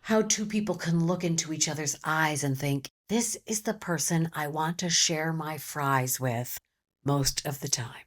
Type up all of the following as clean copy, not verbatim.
how two people can look into each other's eyes and think, this is the person I want to share my fries with most of the time.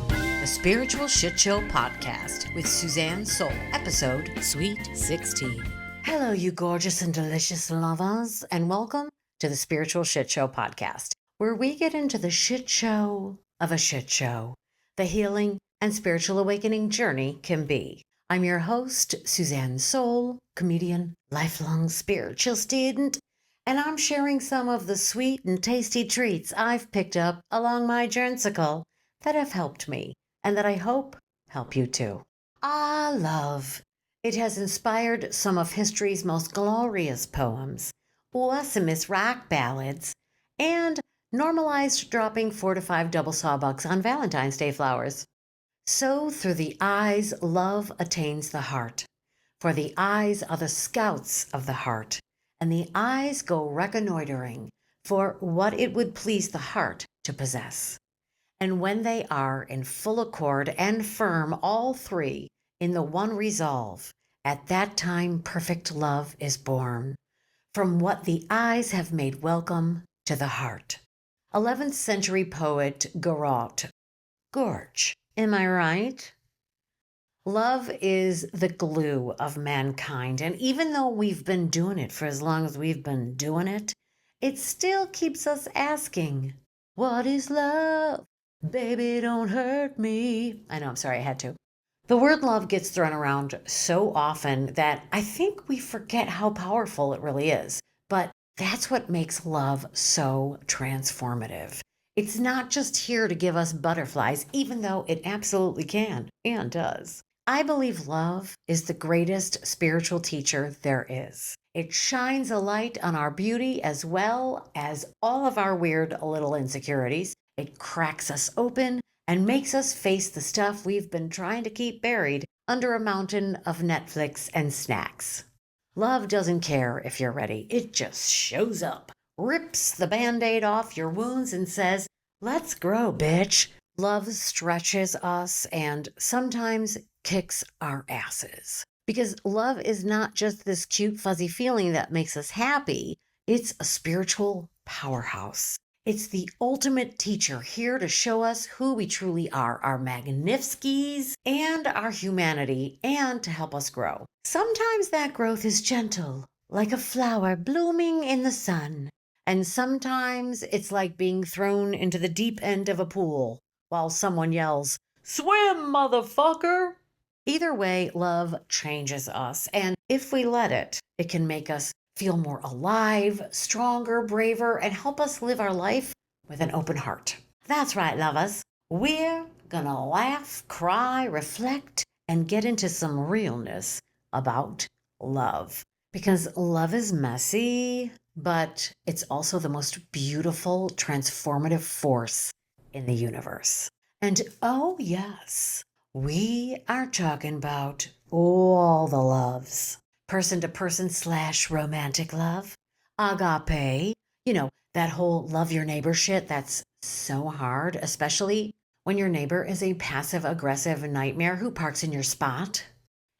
The Spiritual Shitshow podcast with Suzanne Sole, episode Sweet 16. Hello, you gorgeous and delicious lovers, and welcome to the Spiritual Shitshow podcast, where we get into the shit show of a shit show, the healing and spiritual awakening journey can be. I'm your host, Suzanne Sole, comedian, lifelong spiritual student, and I'm sharing some of the sweet and tasty treats I've picked up along my journeysicle that have helped me and that I hope help you too. Love. It has inspired some of history's most glorious poems, awesomest rock ballads, and normalized dropping 4 to 5 double sawbucks on Valentine's Day flowers. So through the eyes, love attains the heart. For the eyes are the scouts of the heart, and the eyes go reconnoitering for what it would please the heart to possess. And when they are in full accord and firm, all three, in the one resolve, at that time perfect love is born, from what the eyes have made welcome to the heart. 11th century poet Gorge. Am I right? Love is the glue of mankind, and even though we've been doing it for as long as we've been doing it, it still keeps us asking, what is love? Baby, don't hurt me. I know, I'm sorry, I had to. The word love gets thrown around so often that I think we forget how powerful it really is. But that's what makes love so transformative. It's not just here to give us butterflies, even though it absolutely can and does. I believe love is the greatest spiritual teacher there is. It shines a light on our beauty as well as all of our weird little insecurities. It cracks us open and makes us face the stuff we've been trying to keep buried under a mountain of Netflix and snacks. Love doesn't care if you're ready. It just shows up, rips the Band-Aid off your wounds and says, let's grow, bitch. Love stretches us and sometimes kicks our asses. Because love is not just this cute, fuzzy feeling that makes us happy. It's a spiritual powerhouse. It's the ultimate teacher here to show us who we truly are, our magnificies and our humanity, and to help us grow. Sometimes that growth is gentle, like a flower blooming in the sun. And sometimes it's like being thrown into the deep end of a pool while someone yells, swim, motherfucker! Either way, love changes us, and if we let it, it can make us feel more alive, stronger, braver, and help us live our life with an open heart. That's right, lovers. We're gonna laugh, cry, reflect, and get into some realness about love. Because love is messy, but it's also the most beautiful, transformative force in the universe. And oh yes, we are talking about all the loves. Person-to-person / romantic love, agape, that whole love your neighbor shit that's so hard, especially when your neighbor is a passive-aggressive nightmare who parks in your spot.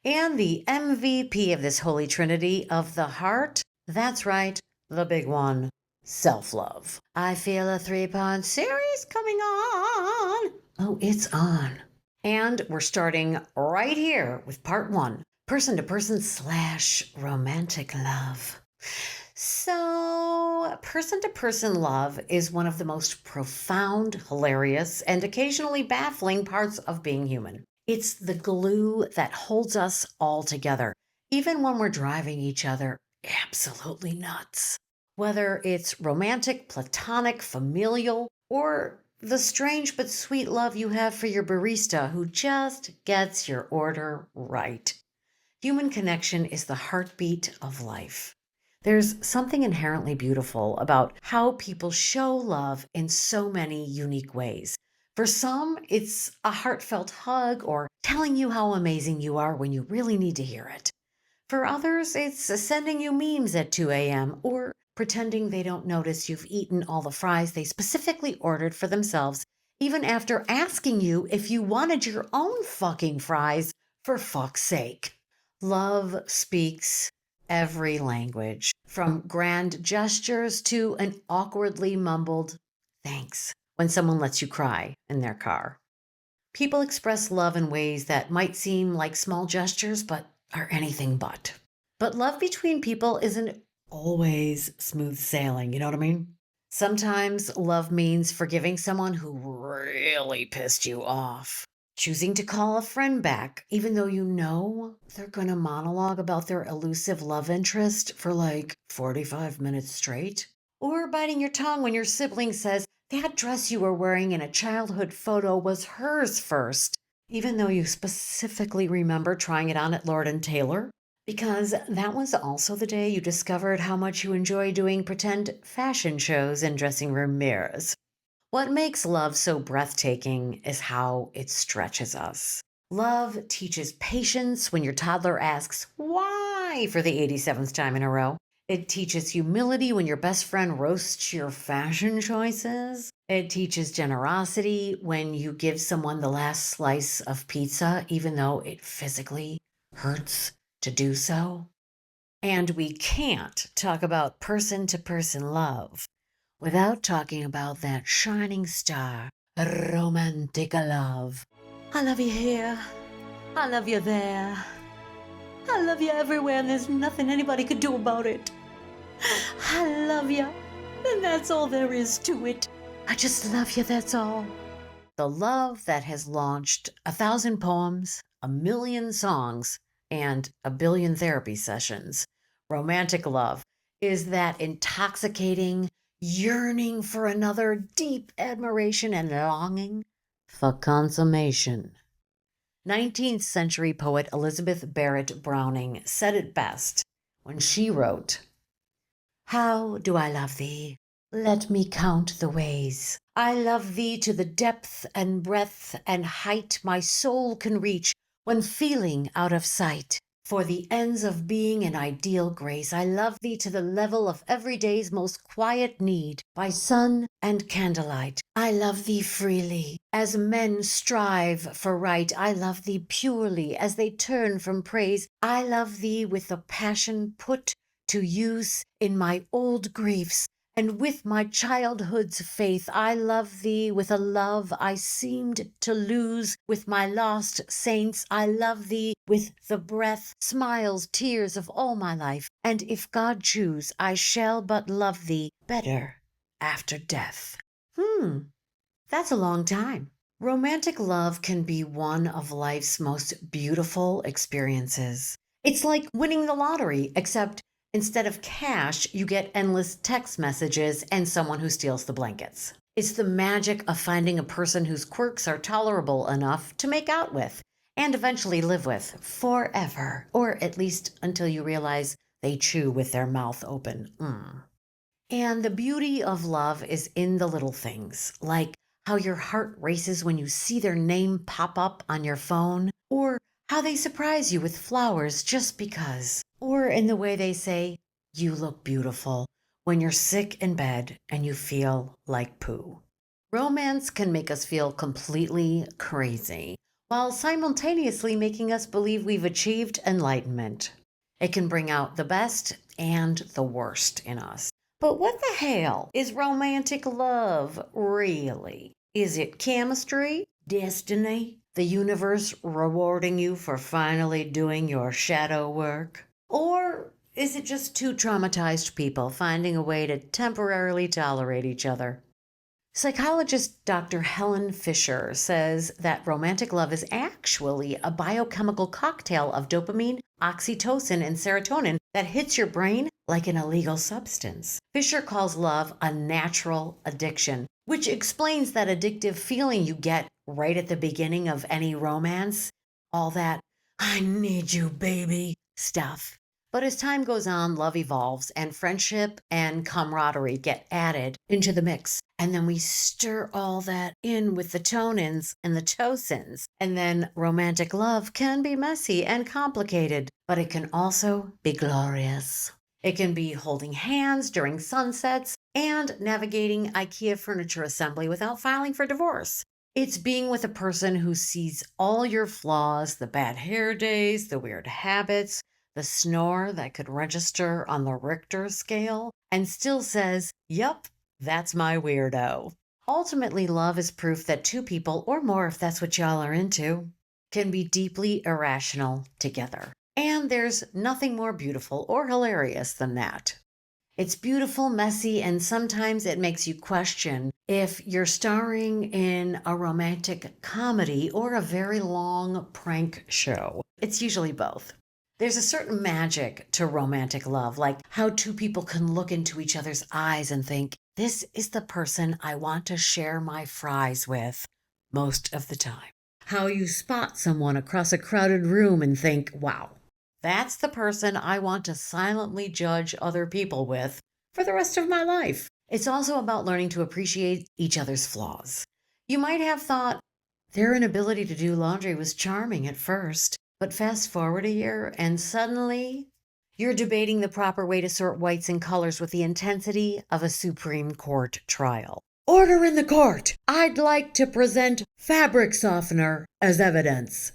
And the MVP of this holy trinity of the heart, that's right, the big one, self-love. I feel a 3-part series coming on. Oh, it's on. And we're starting right here with part 1. Person-to-person / romantic love. So, person-to-person love is one of the most profound, hilarious, and occasionally baffling parts of being human. It's the glue that holds us all together, even when we're driving each other absolutely nuts. Whether it's romantic, platonic, familial, or the strange but sweet love you have for your barista who just gets your order right. Human connection is the heartbeat of life. There's something inherently beautiful about how people show love in so many unique ways. For some, it's a heartfelt hug or telling you how amazing you are when you really need to hear it. For others, it's sending you memes at 2 a.m. or pretending they don't notice you've eaten all the fries they specifically ordered for themselves, even after asking you if you wanted your own fucking fries, for fuck's sake. Love speaks every language, from grand gestures to an awkwardly mumbled thanks when someone lets you cry in their car. People express love in ways that might seem like small gestures, but are anything but. But love between people isn't always smooth sailing, you know what I mean? Sometimes love means forgiving someone who really pissed you off. Choosing to call a friend back, even though you know they're going to monologue about their elusive love interest for like 45 minutes straight. Or biting your tongue when your sibling says that dress you were wearing in a childhood photo was hers first, even though you specifically remember trying it on at Lord & Taylor. Because that was also the day you discovered how much you enjoy doing pretend fashion shows in dressing room mirrors. What makes love so breathtaking is how it stretches us. Love teaches patience when your toddler asks, why, for the 87th time in a row. It teaches humility when your best friend roasts your fashion choices. It teaches generosity when you give someone the last slice of pizza, even though it physically hurts to do so. And we can't talk about person-to-person love without talking about that shining star, romantic love. I love you here. I love you there. I love you everywhere, and there's nothing anybody could do about it. I love you, and that's all there is to it. I just love you, that's all. The love that has launched 1,000 poems, 1,000,000 songs, and 1,000,000,000 therapy sessions. Romantic love is that intoxicating yearning for another, deep admiration and longing for consummation. 19th century poet Elizabeth Barrett Browning said it best when she wrote, "How do I love thee? Let me count the ways. I love thee to the depth and breadth and height my soul can reach when feeling out of sight. For the ends of being and ideal grace, I love thee to the level of every day's most quiet need, by sun and candlelight. I love thee freely, as men strive for right. I love thee purely, as they turn from praise. I love thee with the passion put to use in my old griefs, and with my childhood's faith. I love thee with a love I seemed to lose with my lost saints. I love thee with the breath, smiles, tears of all my life. And if God choose, I shall but love thee better after death." That's a long time. Romantic love can be one of life's most beautiful experiences. It's like winning the lottery, except instead of cash, you get endless text messages and someone who steals the blankets. It's the magic of finding a person whose quirks are tolerable enough to make out with and eventually live with forever, or at least until you realize they chew with their mouth open. And the beauty of love is in the little things, like how your heart races when you see their name pop up on your phone, or how they surprise you with flowers just because, or in the way they say, "You look beautiful," when you're sick in bed and you feel like poo. Romance can make us feel completely crazy, while simultaneously making us believe we've achieved enlightenment. It can bring out the best and the worst in us. But what the hell is romantic love, really? Is it chemistry? Destiny? The universe rewarding you for finally doing your shadow work? Or is it just two traumatized people finding a way to temporarily tolerate each other? Psychologist Dr. Helen Fisher says that romantic love is actually a biochemical cocktail of dopamine, oxytocin, and serotonin that hits your brain like an illegal substance. Fisher calls love a natural addiction, which explains that addictive feeling you get right at the beginning of any romance. All that, "I need you, baby" stuff. But as time goes on, love evolves and friendship and camaraderie get added into the mix. And then we stir all that in with the tonins and the tosins. And then romantic love can be messy and complicated, but it can also be glorious. It can be holding hands during sunsets and navigating IKEA furniture assembly without filing for divorce. It's being with a person who sees all your flaws, the bad hair days, the weird habits, the snore that could register on the Richter scale and still says, "Yup, that's my weirdo." Ultimately, love is proof that two people, or more if that's what y'all are into, can be deeply irrational together. And there's nothing more beautiful or hilarious than that. It's beautiful, messy, and sometimes it makes you question if you're starring in a romantic comedy or a very long prank show. It's usually both. There's a certain magic to romantic love, like how two people can look into each other's eyes and think, this is the person I want to share my fries with most of the time. How you spot someone across a crowded room and think, wow, that's the person I want to silently judge other people with for the rest of my life. It's also about learning to appreciate each other's flaws. You might have thought their inability to do laundry was charming at first, but fast forward a year and suddenly you're debating the proper way to sort whites and colors with the intensity of a Supreme Court trial. Order in the court! I'd like to present fabric softener as evidence.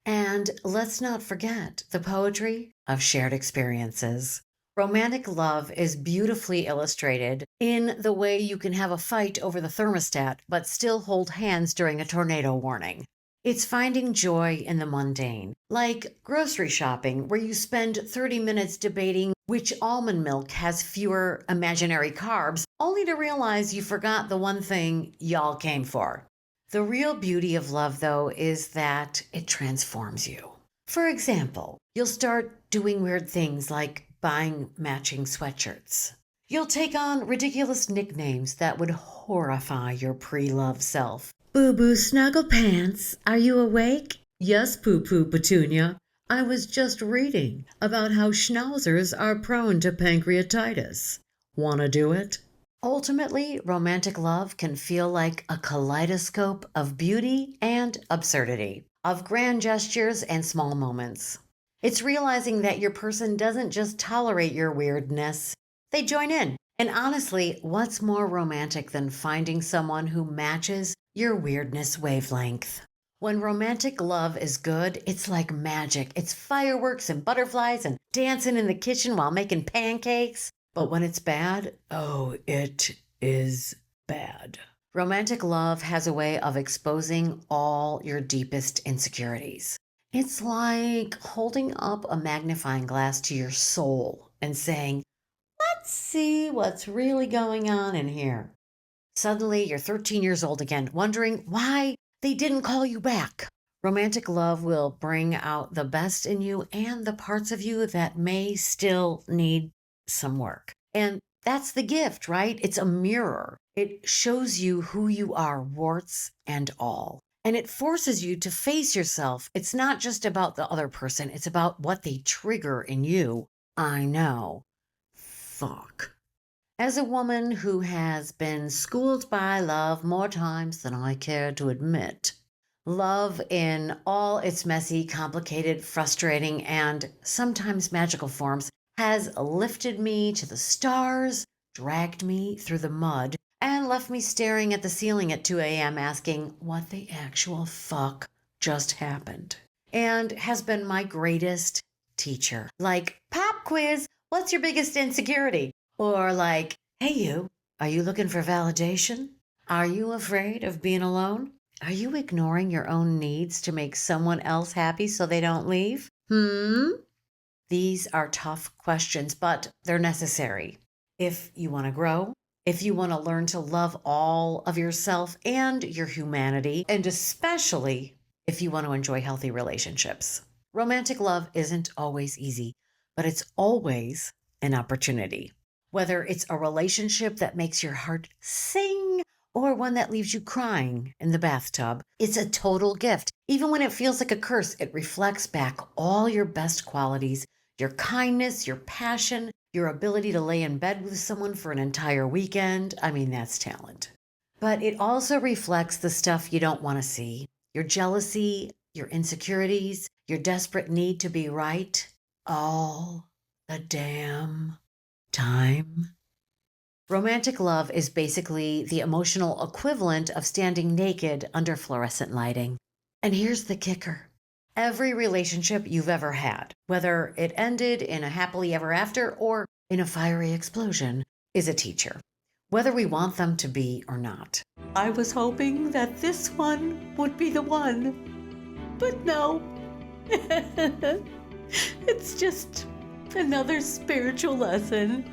And let's not forget the poetry of shared experiences. Romantic love is beautifully illustrated in the way you can have a fight over the thermostat but still hold hands during a tornado warning. It's finding joy in the mundane, like grocery shopping, where you spend 30 minutes debating which almond milk has fewer imaginary carbs, only to realize you forgot the one thing y'all came for. The real beauty of love, though, is that it transforms you. For example, you'll start doing weird things like buying matching sweatshirts. You'll take on ridiculous nicknames that would horrify your pre-love self. Boo-boo snuggle pants, are you awake? Yes, poo-poo petunia. I was just reading about how schnauzers are prone to pancreatitis. Wanna do it? Ultimately, romantic love can feel like a kaleidoscope of beauty and absurdity, of grand gestures and small moments. It's realizing that your person doesn't just tolerate your weirdness, they join in. And honestly, what's more romantic than finding someone who matches your weirdness wavelength? When romantic love is good, it's like magic. It's fireworks and butterflies and dancing in the kitchen while making pancakes. But when it's bad, oh, it is bad. Romantic love has a way of exposing all your deepest insecurities. It's like holding up a magnifying glass to your soul and saying, let's see what's really going on in here. Suddenly, you're 13 years old again, wondering why they didn't call you back. Romantic love will bring out the best in you and the parts of you that may still need some work. And that's the gift, right? It's a mirror. It shows you who you are, warts and all. And it forces you to face yourself. It's not just about the other person, it's about what they trigger in you. I know. Fuck. As a woman who has been schooled by love more times than I care to admit, love in all its messy, complicated, frustrating, and sometimes magical forms has lifted me to the stars, dragged me through the mud, and left me staring at the ceiling at 2 a.m. asking what the actual fuck just happened. And has been my greatest teacher. Like, pop quiz, what's your biggest insecurity? Or like, hey you, are you looking for validation? Are you afraid of being alone? Are you ignoring your own needs to make someone else happy so they don't leave? These are tough questions, but they're necessary. If you want to grow, if you want to learn to love all of yourself and your humanity, and especially if you want to enjoy healthy relationships. Romantic love isn't always easy, but it's always an opportunity. Whether it's a relationship that makes your heart sing or one that leaves you crying in the bathtub, it's a total gift. Even when it feels like a curse, it reflects back all your best qualities, your kindness, your passion, your ability to lay in bed with someone for an entire weekend. I mean, that's talent. But it also reflects the stuff you don't want to see, your jealousy, your insecurities, your desperate need to be right, all the damn time. Romantic love is basically the emotional equivalent of standing naked under fluorescent lighting. And here's the kicker. Every relationship you've ever had, whether it ended in a happily ever after or in a fiery explosion, is a teacher, whether we want them to be or not. I was hoping that this one would be the one, but no. It's just another spiritual lesson.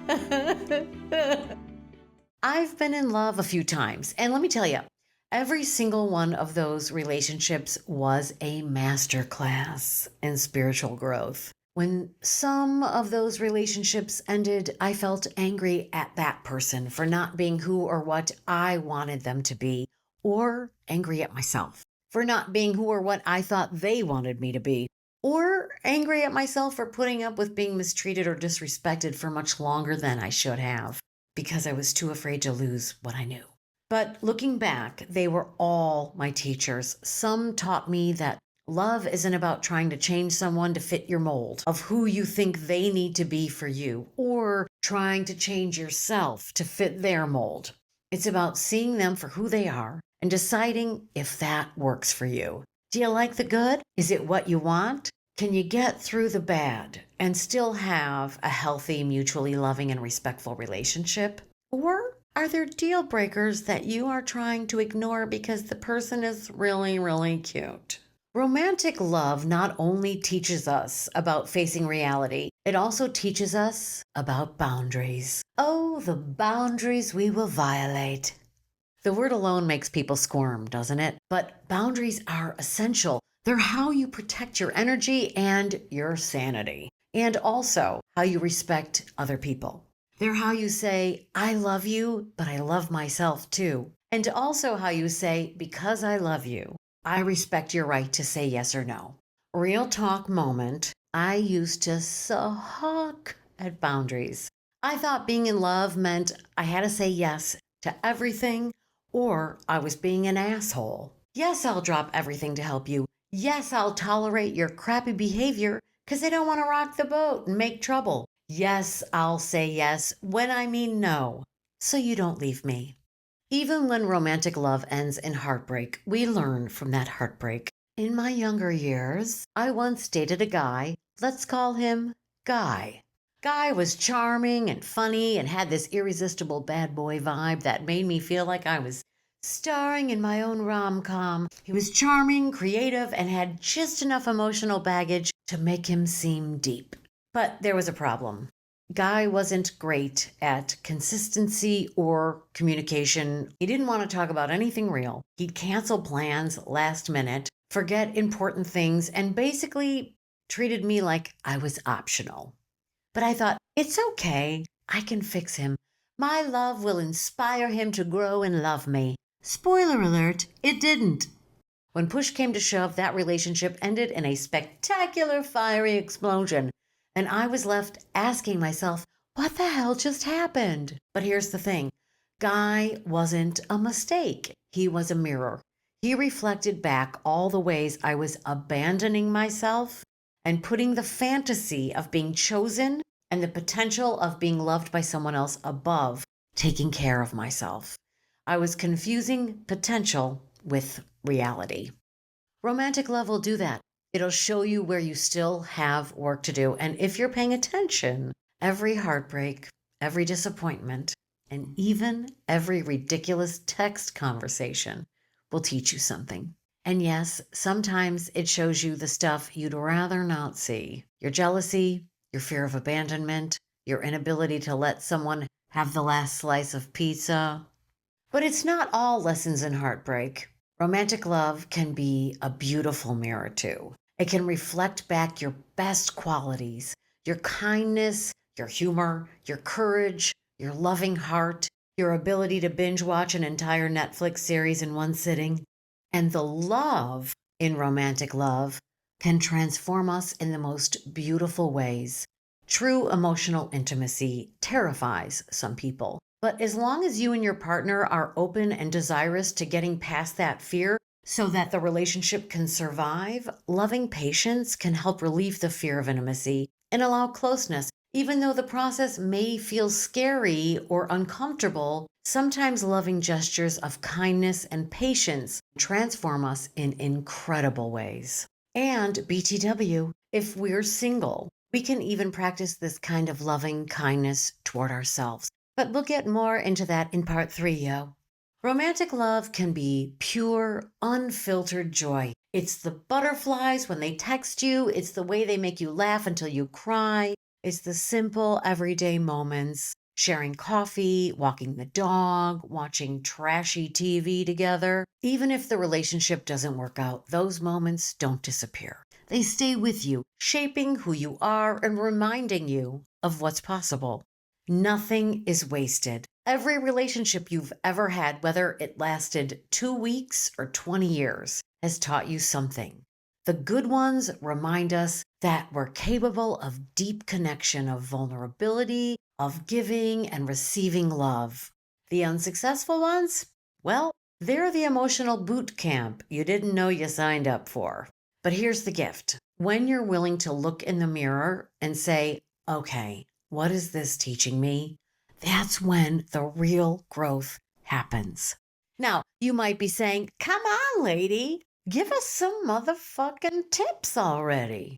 I've been in love a few times, and let me tell you, every single one of those relationships was a masterclass in spiritual growth. When some of those relationships ended, I felt angry at that person for not being who or what I wanted them to be, or angry at myself for not being who or what I thought they wanted me to be, or angry at myself for putting up with being mistreated or disrespected for much longer than I should have, because I was too afraid to lose what I knew. But looking back, they were all my teachers. Some taught me that love isn't about trying to change someone to fit your mold of who you think they need to be for you, or trying to change yourself to fit their mold. It's about seeing them for who they are and deciding if that works for you. Do you like the good? Is it what you want? Can you get through the bad and still have a healthy, mutually loving and respectful relationship? Or are there deal breakers that you are trying to ignore because the person is really, really cute? Romantic love not only teaches us about facing reality, it also teaches us about boundaries. Oh, the boundaries we will violate. The word alone makes people squirm, doesn't it? But boundaries are essential. They're how you protect your energy and your sanity, and also how you respect other people. They're how you say, I love you, but I love myself too. And also how you say, because I love you, I respect your right to say yes or no. Real talk moment, I used to suck at boundaries. I thought being in love meant I had to say yes to everything, or I was being an asshole. Yes, I'll drop everything to help you. Yes, I'll tolerate your crappy behavior because I don't want to rock the boat and make trouble. Yes, I'll say yes when I mean no, so you don't leave me. Even when romantic love ends in heartbreak, we learn from that heartbreak. In my younger years, I once dated a guy. Let's call him Guy. Guy was charming and funny and had this irresistible bad boy vibe that made me feel like I was starring in my own rom-com. He was charming, creative, and had just enough emotional baggage to make him seem deep. But there was a problem. Guy wasn't great at consistency or communication. He didn't want to talk about anything real. He'd cancel plans last minute, forget important things, and basically treated me like I was optional. But I thought, it's okay. I can fix him. My love will inspire him to grow and love me. Spoiler alert, it didn't. When push came to shove, that relationship ended in a spectacular fiery explosion, and I was left asking myself, what the hell just happened? But here's the thing. Guy wasn't a mistake. He was a mirror. He reflected back all the ways I was abandoning myself and putting the fantasy of being chosen and the potential of being loved by someone else above taking care of myself. I was confusing potential with reality. Romantic love will do that. It'll show you where you still have work to do. And if you're paying attention, every heartbreak, every disappointment, and even every ridiculous text conversation will teach you something. And yes, sometimes it shows you the stuff you'd rather not see. Your jealousy, your fear of abandonment, your inability to let someone have the last slice of pizza. But it's not all lessons in heartbreak. Romantic love can be a beautiful mirror too. It can reflect back your best qualities, your kindness, your humor, your courage, your loving heart, your ability to binge watch an entire Netflix series in one sitting. And the love in romantic love can transform us in the most beautiful ways. True emotional intimacy terrifies some people. But as long as you and your partner are open and desirous to getting past that fear so that the relationship can survive, loving patience can help relieve the fear of intimacy and allow closeness. Even though the process may feel scary or uncomfortable, sometimes loving gestures of kindness and patience transform us in incredible ways. And BTW, if we're single, we can even practice this kind of loving kindness toward ourselves. But we'll get more into that in part 3, yo. Romantic love can be pure, unfiltered joy. It's the butterflies when they text you. It's the way they make you laugh until you cry. It's the simple, everyday moments. Sharing coffee, walking the dog, watching trashy TV together. Even if the relationship doesn't work out, those moments don't disappear. They stay with you, shaping who you are and reminding you of what's possible. Nothing is wasted. Every relationship you've ever had, whether it lasted 2 weeks or 20 years, has taught you something. The good ones remind us that we're capable of deep connection, of vulnerability, of giving and receiving love. The unsuccessful ones? Well, they're the emotional boot camp you didn't know you signed up for. But here's the gift. When you're willing to look in the mirror and say, okay, what is this teaching me? That's when the real growth happens. Now, you might be saying, come on, lady, give us some motherfucking tips already.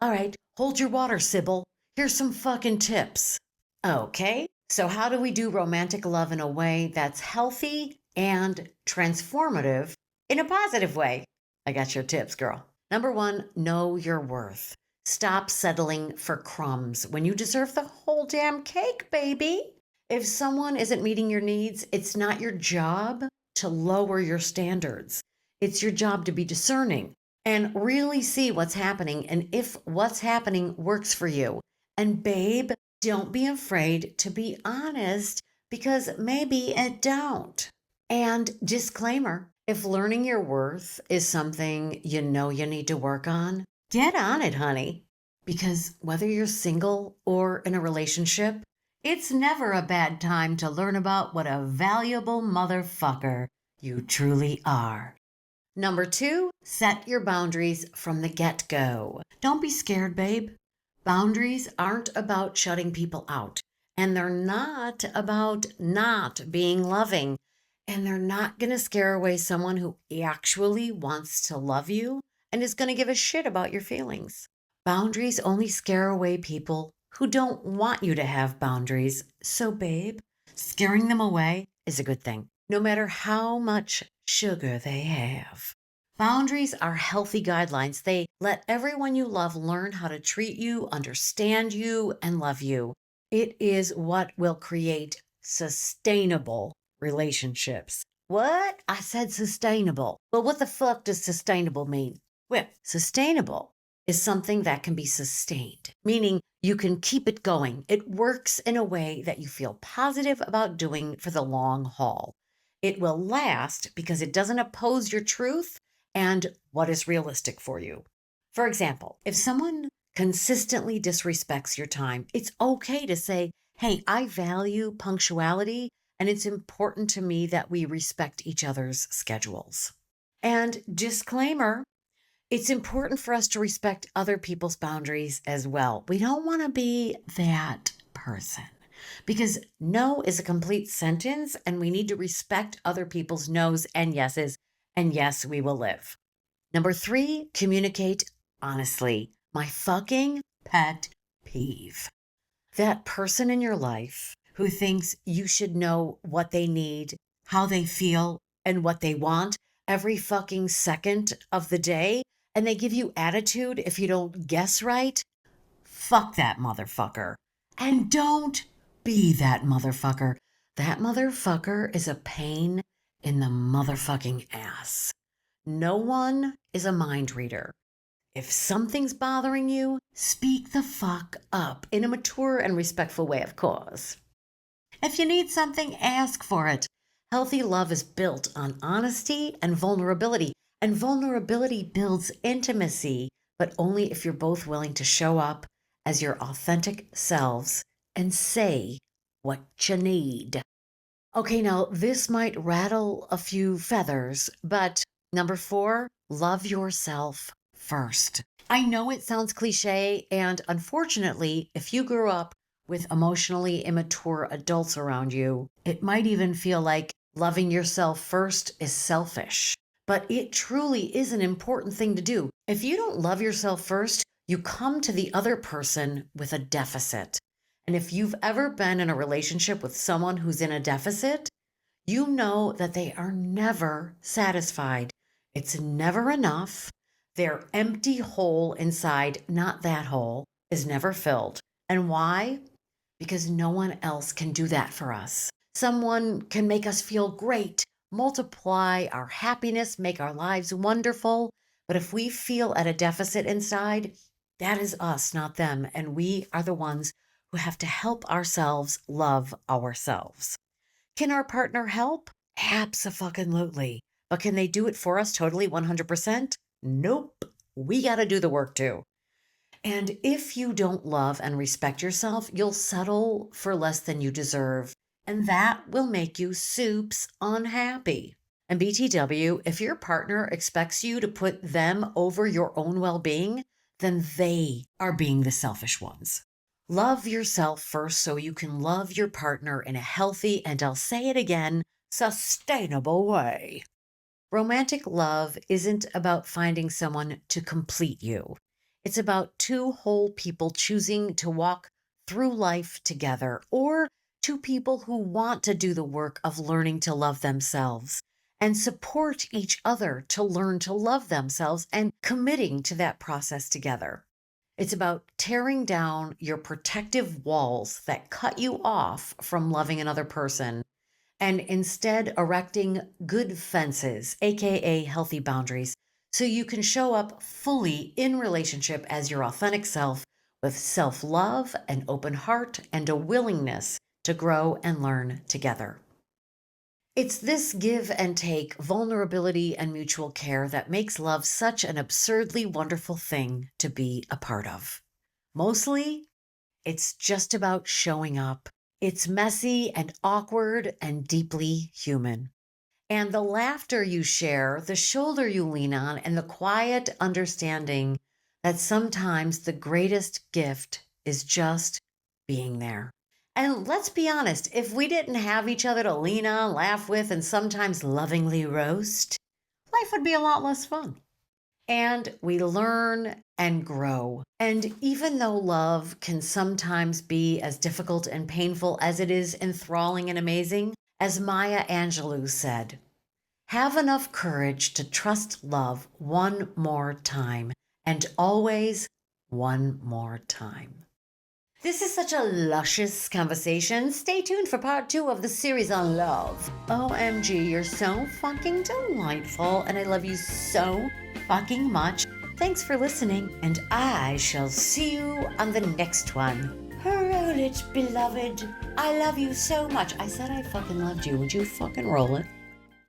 All right, hold your water, Sybil. Here's some fucking tips. Okay, so how do we do romantic love in a way that's healthy and transformative in a positive way? I got your tips, girl. Number 1, know your worth. Stop settling for crumbs when you deserve the whole damn cake, baby. If someone isn't meeting your needs, it's not your job to lower your standards. It's your job to be discerning and really see what's happening and if what's happening works for you. And babe, don't be afraid to be honest because maybe it don't. And disclaimer, if learning your worth is something you know you need to work on, get on it, honey. Because whether you're single or in a relationship, it's never a bad time to learn about what a valuable motherfucker you truly are. Number 2, set your boundaries from the get-go. Don't be scared, babe. Boundaries aren't about shutting people out, and they're not about not being loving, and they're not going to scare away someone who actually wants to love you and is going to give a shit about your feelings. Boundaries only scare away people who don't want you to have boundaries. So, babe, scaring them away is a good thing, no matter how much sugar they have. Boundaries are healthy guidelines. They let everyone you love learn how to treat you, understand you, and love you. It is what will create sustainable relationships. What? I said sustainable. Well, what the fuck does sustainable mean? Well, sustainable is something that can be sustained, meaning you can keep it going. It works in a way that you feel positive about doing for the long haul. It will last because it doesn't oppose your truth and what is realistic for you. For example, if someone consistently disrespects your time, it's okay to say, hey, I value punctuality, and it's important to me that we respect each other's schedules. And disclaimer, it's important for us to respect other people's boundaries as well. We don't want to be that person because no is a complete sentence and we need to respect other people's no's and yeses. And yes, we will live. Number 3, communicate honestly. My fucking pet peeve. That person in your life who thinks you should know what they need, how they feel, and what they want every fucking second of the day, and they give you attitude if you don't guess right, fuck that motherfucker. And don't be that motherfucker. That motherfucker is a pain in the motherfucking ass. No one is a mind reader. If something's bothering you, speak the fuck up in a mature and respectful way, of course. If you need something, ask for it. Healthy love is built on honesty and vulnerability builds intimacy, but only if you're both willing to show up as your authentic selves and say what you need. Okay, now this might rattle a few feathers, but number 4, love yourself first. I know it sounds cliche, and unfortunately, if you grew up with emotionally immature adults around you, it might even feel like loving yourself first is selfish. But it truly is an important thing to do. If you don't love yourself first, you come to the other person with a deficit. And if you've ever been in a relationship with someone who's in a deficit, you know that they are never satisfied. It's never enough. Their empty hole inside, not that hole, is never filled. And why? Because no one else can do that for us. Someone can make us feel great, multiply our happiness, make our lives wonderful. But if we feel at a deficit inside, that is us, not them. And we are the ones who have to help ourselves love ourselves. Can our partner help? Abso-fucking-lutely. But can they do it for us totally 100%? Nope. We got to do the work too. And if you don't love and respect yourself, you'll settle for less than you deserve. And that will make you soups unhappy. And BTW, if your partner expects you to put them over your own well-being, then they are being the selfish ones. Love yourself first so you can love your partner in a healthy, and I'll say it again, sustainable way. Romantic love isn't about finding someone to complete you. It's about two whole people choosing to walk through life together, or two people who want to do the work of learning to love themselves and support each other to learn to love themselves and committing to that process together. It's about tearing down your protective walls that cut you off from loving another person and instead erecting good fences, aka healthy boundaries, so you can show up fully in relationship as your authentic self with self-love, an open heart, and a willingness to grow and learn together. It's this give and take, vulnerability, and mutual care that makes love such an absurdly wonderful thing to be a part of. Mostly, it's just about showing up. It's messy and awkward and deeply human. And the laughter you share, the shoulder you lean on, and the quiet understanding that sometimes the greatest gift is just being there. And let's be honest, if we didn't have each other to lean on, laugh with, and sometimes lovingly roast, life would be a lot less fun. And we learn and grow. And even though love can sometimes be as difficult and painful as it is enthralling and amazing, as Maya Angelou said, have enough courage to trust love one more time, and always one more time. This is such a luscious conversation. Stay tuned for part 2 of the series on love. OMG, you're so fucking delightful, and I love you so fucking much. Thanks for listening, and I shall see you on the next one. Roll it, beloved. I love you so much. I said I fucking loved you. Would you fucking roll it?